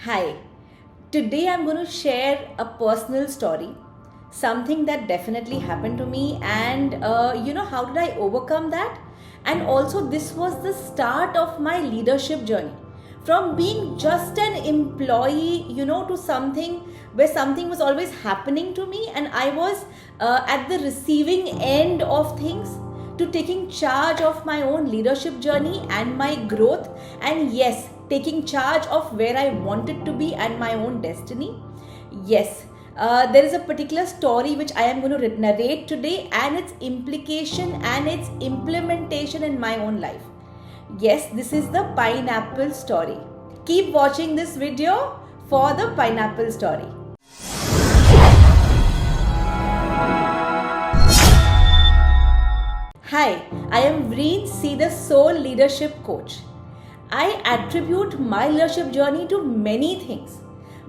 Hi, today I'm going to share a personal story, something that definitely happened to me, and how did I overcome that? And also, this was the start of my leadership journey from being just an employee, to something where something was always happening to me, and I was at the receiving end of things to taking charge of my own leadership journey and my growth, and yes, taking charge of where I wanted to be and my own destiny. Yes, there is a particular story which I am going to narrate today, and its implication and its implementation in my own life. Yes, this is the pineapple story. Keep watching this video for the pineapple story. Hi, I am Vriin C, the Soul Leadership Coach. I attribute my leadership journey to many things,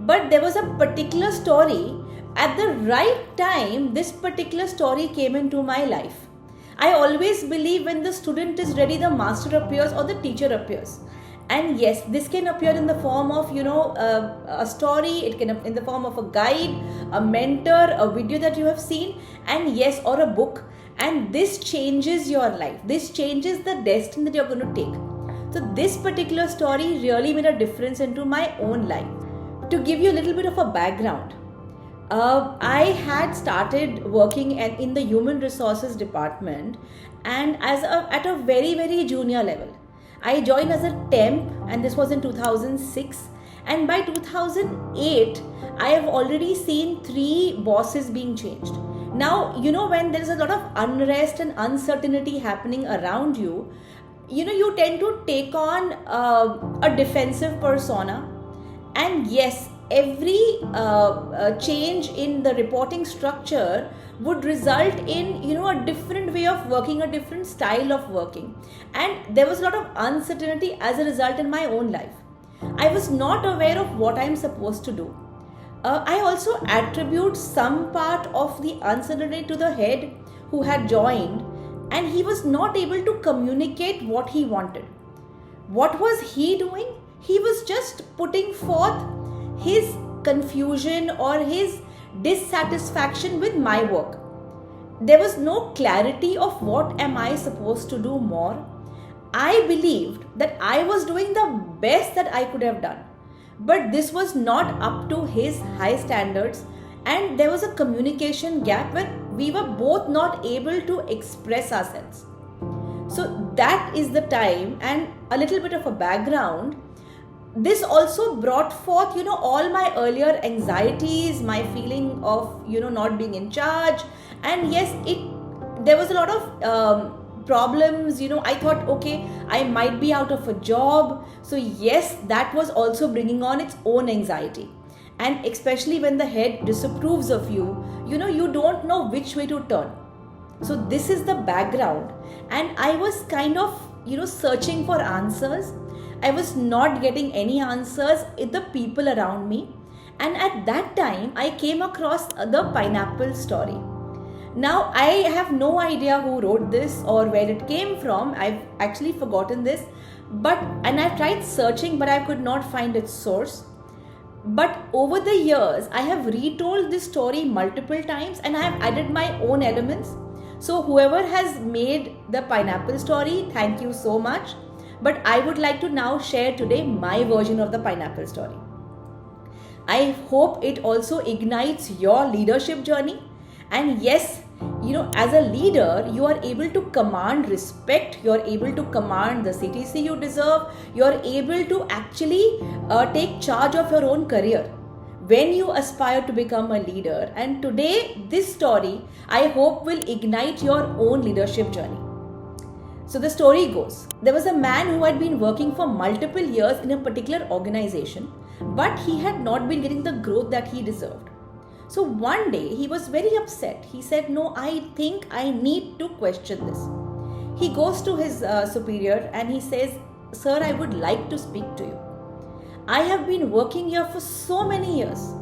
but there was a particular story. At the right time, this particular story came into my life. I always believe when the student is ready, the master appears or the teacher appears. And yes, this can appear in the form of a story. It can in the form of a guide, a mentor, a video that you have seen, and yes, or a book. And this changes your life. This changes the destiny that you're going to take. So this particular story really made a difference into my own life. To give you a little bit of a background, I had started working in the human resources department, and at a very, very junior level. I joined as a temp, and this was in 2006. And by 2008, I have already seen 3 bosses being changed. Now, when there is a lot of unrest and uncertainty happening around you, you tend to take on a defensive persona. And yes, every change in the reporting structure would result in a different way of working, a different style of working, and there was a lot of uncertainty as a result in my own life. I was not aware of what I'm supposed to do. I also attribute some part of the uncertainty to the head who had joined, and he was not able to communicate what he wanted. What was he doing? He was just putting forth his confusion or his dissatisfaction with my work. There was no clarity of what am I supposed to do more. I believed that I was doing the best that I could have done, but this was not up to his high standards, and there was a communication gap where we were both not able to express ourselves. So that is the time, and a little bit of a background. This also brought forth, all my earlier anxieties, my feeling of, not being in charge. And yes, there was a lot of problems. I thought, okay, I might be out of a job. So yes, that was also bringing on its own anxiety. And especially when the head disapproves of you, you don't know which way to turn. So this is the background. And I was kind of, searching for answers. I was not getting any answers in the people around me. And at that time, I came across the pineapple story. Now, I have no idea who wrote this or where it came from. I've actually forgotten this. And I've tried searching, but I could not find its source. But over the years, I have retold this story multiple times, and I have added my own elements. So whoever has made the pineapple story, thank you so much. But I would like to now share today my version of the pineapple story. I hope it also ignites your leadership journey. And yes, as a leader, you are able to command respect. You are able to command the CTC you deserve. You are able to actually take charge of your own career when you aspire to become a leader. And today, this story, I hope, will ignite your own leadership journey. So the story goes, there was a man who had been working for multiple years in a particular organization, but he had not been getting the growth that he deserved. So one day he was very upset. He said, no, I think I need to question this. He goes to his superior and he says, sir, I would like to speak to you. I have been working here for so many years,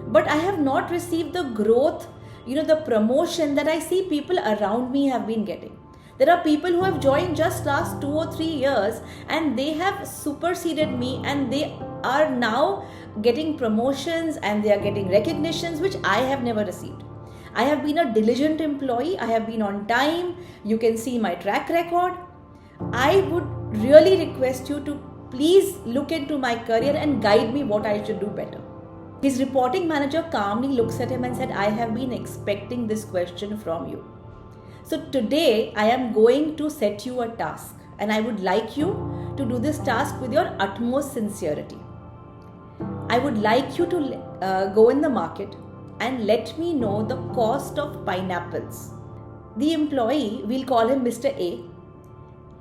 but I have not received the growth, the promotion that I see people around me have been getting. There are people who have joined just last 2 or 3 years and they have superseded me, and they are now getting promotions and they are getting recognitions which I have never received. I have been a diligent employee. I have been on time. You can see my track record. I would really request you to please look into my career and guide me what I should do better. His reporting manager calmly looks at him and said, I have been expecting this question from you. So today I am going to set you a task, and I would like you to do this task with your utmost sincerity. I would like you to go in the market and let me know the cost of pineapples. The employee, we'll call him Mr. A.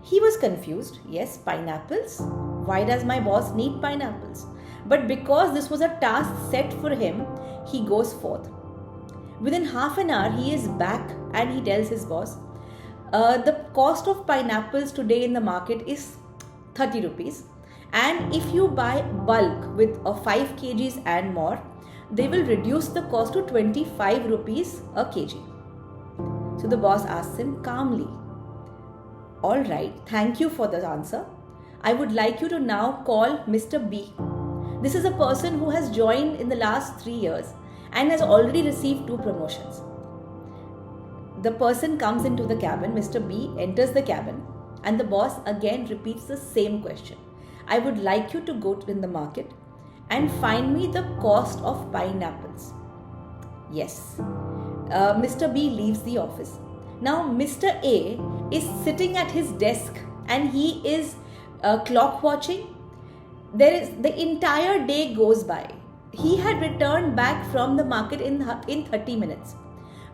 He was confused. Yes, pineapples? Why does my boss need pineapples? But because this was a task set for him, he goes forth. Within half an hour, he is back and he tells his boss, the cost of pineapples today in the market is 30 rupees. And if you buy bulk with 5 kgs and more, they will reduce the cost to 25 rupees a kg. So the boss asks him calmly, all right, thank you for the answer. I would like you to now call Mr. B. This is a person who has joined in the last 3 years and has already received 2 promotions. The person comes into the cabin, Mr. B enters the cabin, and the boss again repeats the same question. I would like you to go in the market and find me the cost of pineapples. Yes. Mr. B leaves the office. Now Mr. A is sitting at his desk and he is clock watching. The entire day goes by. He had returned back from the market in 30 minutes.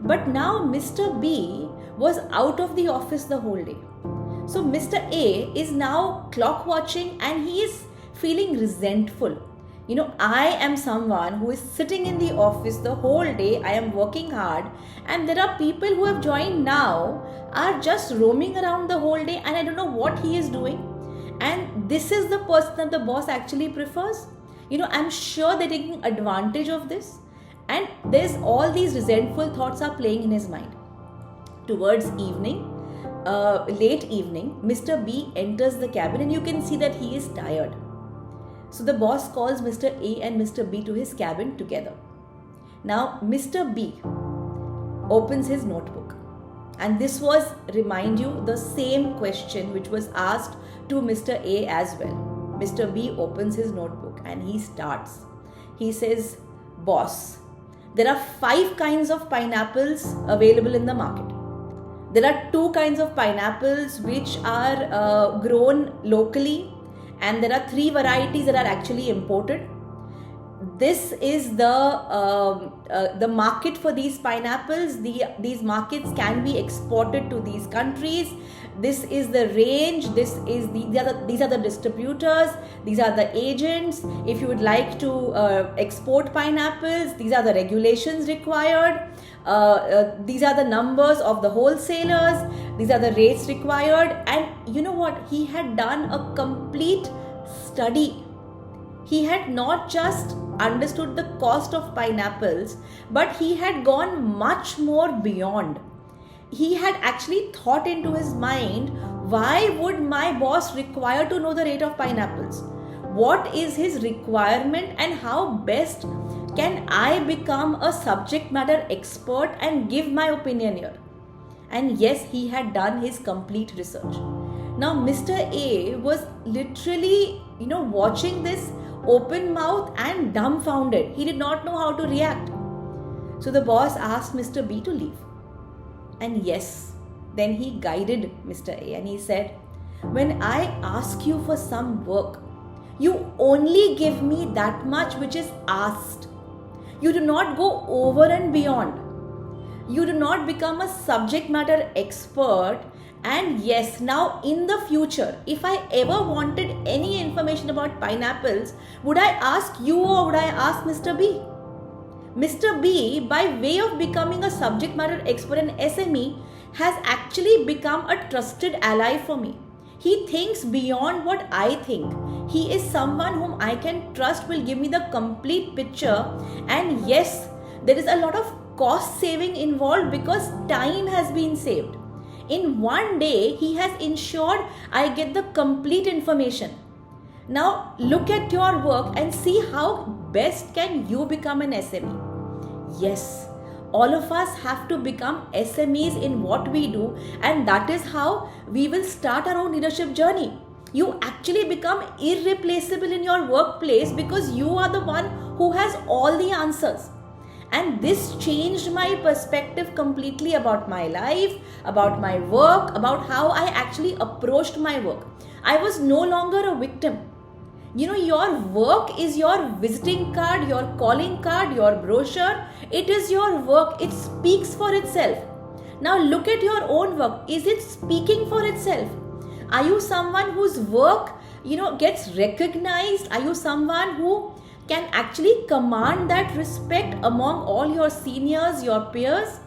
But now Mr. B was out of the office the whole day. So Mr. A is now clock watching and he is feeling resentful. I am someone who is sitting in the office the whole day. I am working hard, and there are people who have joined now are just roaming around the whole day, and I don't know what he is doing. And this is the person that the boss actually prefers. I'm sure they're taking advantage of this, and there's all these resentful thoughts are playing in his mind. Towards evening, late evening, Mr. B enters the cabin and you can see that he is tired. So the boss calls Mr. A and Mr. B to his cabin together. Now Mr. B opens his notebook, and this was, remind you, the same question which was asked to Mr. A as well. Mr. B opens his notebook and he starts. He says, boss, there are 5 kinds of pineapples available in the market. There are 2 kinds of pineapples which are grown locally, and there are 3 varieties that are actually imported. This is the market for these pineapples. These markets can be exported to these countries. This is the range. These are the distributors. These are the agents. If you would like to export pineapples, these are the regulations required. These are the numbers of the wholesalers. These are the rates required. And you know what? He had done a complete study. He had not just understood the cost of pineapples, but he had gone much more beyond. He had actually thought into his mind, why would my boss require to know the rate of pineapples? What is his requirement, and how best can I become a subject matter expert and give my opinion here? And yes, he had done his complete research. Now Mr. A was literally, watching this open mouth and dumbfounded. He did not know how to react. So the boss asked Mr. B to leave. And yes, then he guided Mr. A and he said, when I ask you for some work, you only give me that much which is asked. You do not go over and beyond. You do not become a subject matter expert. And yes, now in the future, if I ever wanted any information about pineapples, would I ask you or would I ask Mr. B? Mr. B, by way of becoming a subject matter expert and SME, has actually become a trusted ally for me. He thinks beyond what I think. He is someone whom I can trust, will give me the complete picture. And yes, there is a lot of cost saving involved because time has been saved. In one day, he has ensured I get the complete information. Now look at your work and see how best can you become an SME. Yes, all of us have to become SMEs in what we do, and that is how we will start our own leadership journey. You actually become irreplaceable in your workplace because you are the one who has all the answers. And this changed my perspective completely about my life, about my work, about how I actually approached my work. I was no longer a victim. Your work is your visiting card, your calling card, your brochure. It is your work. It speaks for itself. Now look at your own work. Is it speaking for itself? Are you someone whose work, gets recognized? Are you someone who can actually command that respect among all your seniors, your peers?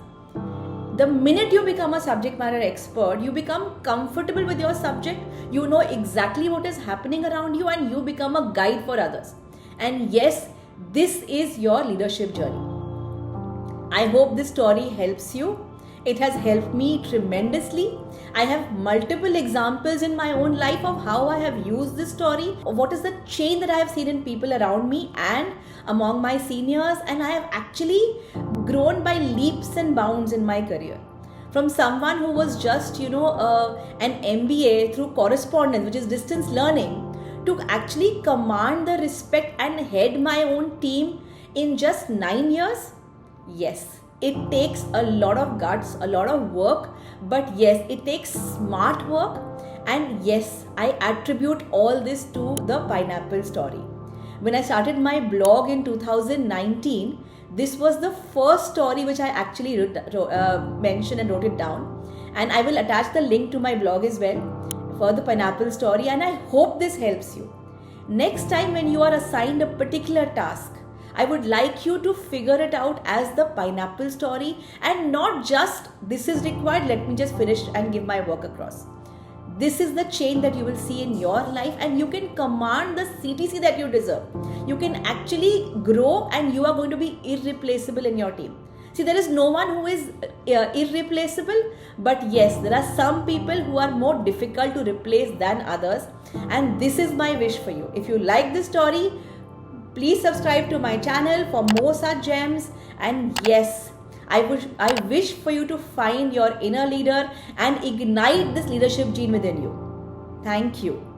The minute you become a subject matter expert, you become comfortable with your subject, you know exactly what is happening around you, and you become a guide for others. And yes, this is your leadership journey. I hope this story helps you. It has helped me tremendously. I have multiple examples in my own life of how I have used this story, what is the change that I have seen in people around me and among my seniors, and I have actually grown by leaps and bounds in my career. From someone who was just, an MBA through correspondence, which is distance learning, to actually command the respect and head my own team in just 9 years. Yes, it takes a lot of guts, a lot of work, but yes, it takes smart work. And yes, I attribute all this to the pineapple story. When I started my blog in 2019, this was the first story which I actually mentioned and wrote it down. And I will attach the link to my blog as well for the pineapple story, and I hope this helps you. Next time when you are assigned a particular task, I would like you to figure it out as the pineapple story and not just this is required, let me just finish and give my work across. This is the change that you will see in your life, and you can command the CTC that you deserve. You can actually grow, and you are going to be irreplaceable in your team. See, there is no one who is irreplaceable, but yes, there are some people who are more difficult to replace than others, and this is my wish for you. If you like this story, please subscribe to my channel for more such gems. And yes, I wish for you to find your inner leader and ignite this leadership gene within you. Thank you.